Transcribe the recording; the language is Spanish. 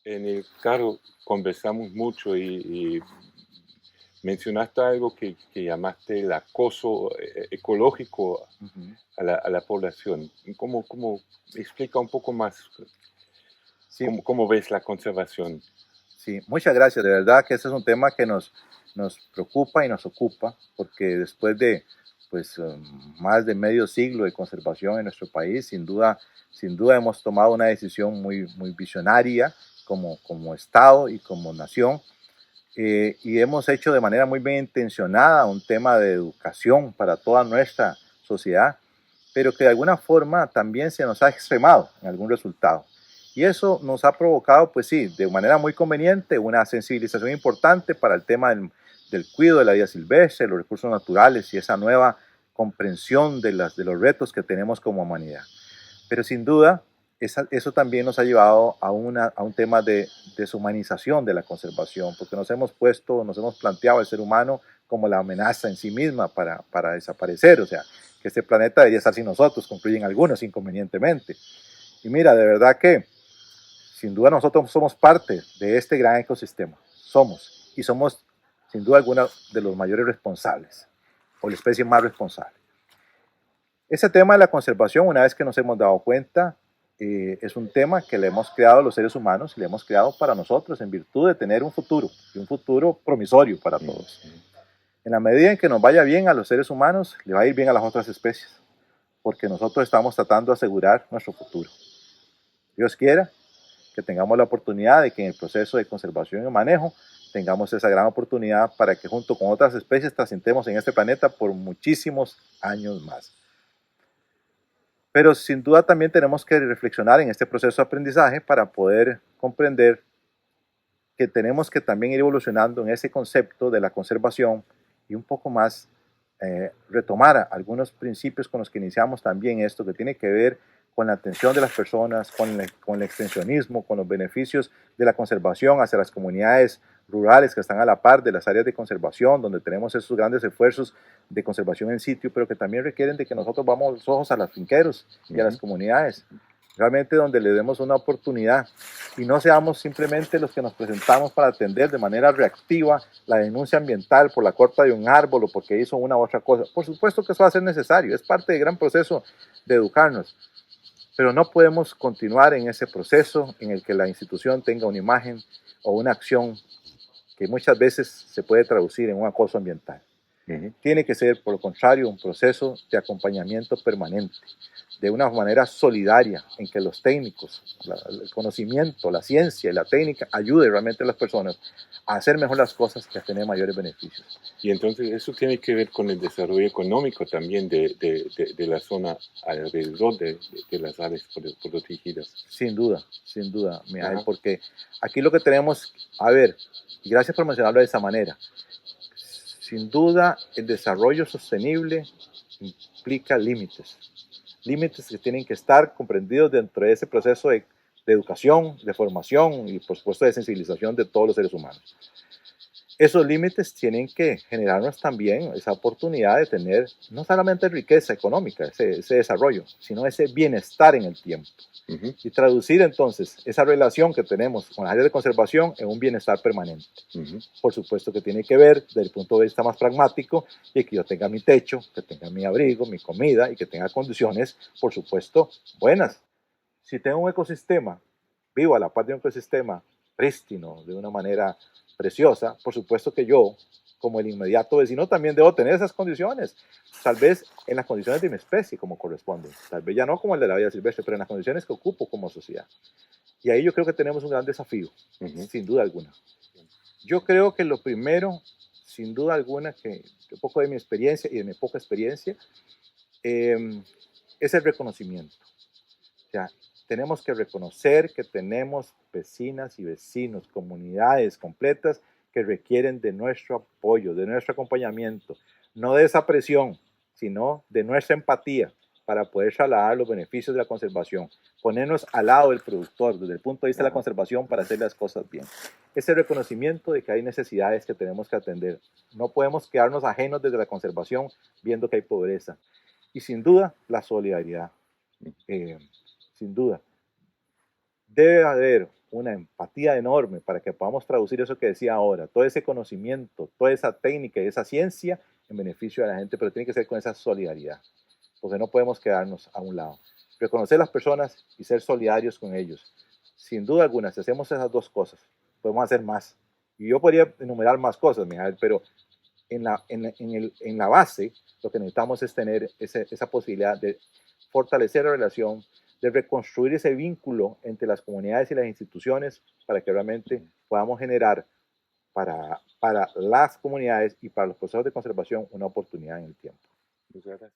En el carro conversamos mucho y mencionaste algo que llamaste el acoso ecológico Ujú. a la población. ¿Cómo explica un poco más Sí, cómo ves la conservación? sí, muchas gracias. De verdad que ese es un tema que nos preocupa y nos ocupa, porque después de pues, más de medio siglo de conservación en nuestro país, sin duda hemos tomado una decisión muy visionaria como Estado y como nación, y hemos hecho de manera muy bien intencionada un tema de educación para toda nuestra sociedad, pero que de alguna forma también se nos ha extremado en algún resultado. Y eso nos ha provocado, pues sí, de manera muy conveniente, una sensibilización importante para el tema del cuidado de la vida silvestre, los recursos naturales y esa nueva comprensión de los retos que tenemos como humanidad. Pero sin duda, eso también nos ha llevado a un tema de deshumanización de la conservación, porque nos hemos planteado al ser humano como la amenaza en sí misma para desaparecer, o sea, que este planeta debería estar sin nosotros, concluyen algunos inconvenientemente. Y mira, de verdad que sin duda nosotros somos parte de este gran ecosistema, y somos sin duda alguna de los mayores responsables, o la especie más responsable. Ese tema de la conservación, una vez que nos hemos dado cuenta, es un tema que le hemos creado a los seres humanos y le hemos creado para nosotros en virtud de tener un futuro, y un futuro promisorio para todos. En la medida en que nos vaya bien a los seres humanos, le va a ir bien a las otras especies, porque nosotros estamos tratando de asegurar nuestro futuro. Dios quiera que tengamos la oportunidad de que en el proceso de conservación y manejo tengamos esa gran oportunidad para que junto con otras especies trascendemos en este planeta por muchísimos años más. Pero sin duda también tenemos que reflexionar en este proceso de aprendizaje para poder comprender que tenemos que también ir evolucionando en ese concepto de la conservación y un poco más retomar algunos principios con los que iniciamos también esto, que tiene que ver con la atención de las personas, con el extensionismo, con los beneficios de la conservación hacia las comunidades rurales que están a la par de las áreas de conservación, donde tenemos esos grandes esfuerzos de conservación en sitio, pero que también requieren de que nosotros vamos los ojos a los finqueros y a las comunidades, realmente donde le demos una oportunidad y no seamos simplemente los que nos presentamos para atender de manera reactiva la denuncia ambiental por la corta de un árbol o porque hizo una u otra cosa. Por supuesto que eso va a ser necesario, es parte del gran proceso de educarnos, pero no podemos continuar en ese proceso en el que la institución tenga una imagen o una acción que muchas veces se puede traducir en un acoso ambiental. Tiene que ser, por lo contrario, un proceso de acompañamiento permanente, de una manera solidaria, en que los técnicos, el conocimiento, la ciencia y la técnica ayuden realmente a las personas a hacer mejor las cosas y a tener mayores beneficios. Y entonces eso tiene que ver con el desarrollo económico también de la zona alrededor de las áreas protegidas. Sin duda, Mijael, Ajá. porque aquí lo que tenemos, a ver, y gracias por mencionarlo de esa manera, sin duda el desarrollo sostenible implica límites, límites que tienen que estar comprendidos dentro de ese proceso de educación, de formación y por supuesto de sensibilización de todos los seres humanos. Esos límites tienen que generarnos también esa oportunidad de tener no solamente riqueza económica, ese desarrollo, sino ese bienestar en el tiempo. Uh-huh. Y traducir entonces esa relación que tenemos con las áreas de conservación en un bienestar permanente. Uh-huh. Por supuesto que tiene que ver desde el punto de vista más pragmático y que yo tenga mi techo, que tenga mi abrigo, mi comida y que tenga condiciones, por supuesto, buenas. Si tengo un ecosistema, vivo a la par de un ecosistema prístino, de una manera preciosa, por supuesto que yo, como el inmediato vecino, también debo tener esas condiciones. Tal vez en las condiciones de mi especie, como corresponde. Tal vez ya no como el de la vida silvestre, pero en las condiciones que ocupo como sociedad. Y ahí yo creo que tenemos un gran desafío, Uh-huh. sin duda alguna. Yo creo que lo primero, sin duda alguna, que un poco de mi experiencia y de mi poca experiencia, es el reconocimiento. O sea, tenemos que reconocer que tenemos vecinas y vecinos, comunidades completas que requieren de nuestro apoyo, de nuestro acompañamiento, no de esa presión, sino de nuestra empatía para poder trasladar los beneficios de la conservación, ponernos al lado del productor desde el punto de vista de la conservación para hacer las cosas bien. Ese reconocimiento de que hay necesidades que tenemos que atender. No podemos quedarnos ajenos desde la conservación viendo que hay pobreza. Y sin duda, la solidaridad. Sin duda, debe haber una empatía enorme para que podamos traducir eso que decía ahora, todo ese conocimiento, toda esa técnica y esa ciencia en beneficio de la gente, pero tiene que ser con esa solidaridad, porque no podemos quedarnos a un lado. Reconocer a las personas y ser solidarios con ellos. Sin duda alguna, si hacemos esas dos cosas, podemos hacer más. Y yo podría enumerar más cosas, Mijael, pero en la base lo que necesitamos es tener esa posibilidad de fortalecer la relación, de reconstruir ese vínculo entre las comunidades y las instituciones para que realmente podamos generar para las comunidades y para los procesos de conservación una oportunidad en el tiempo. Muchas gracias.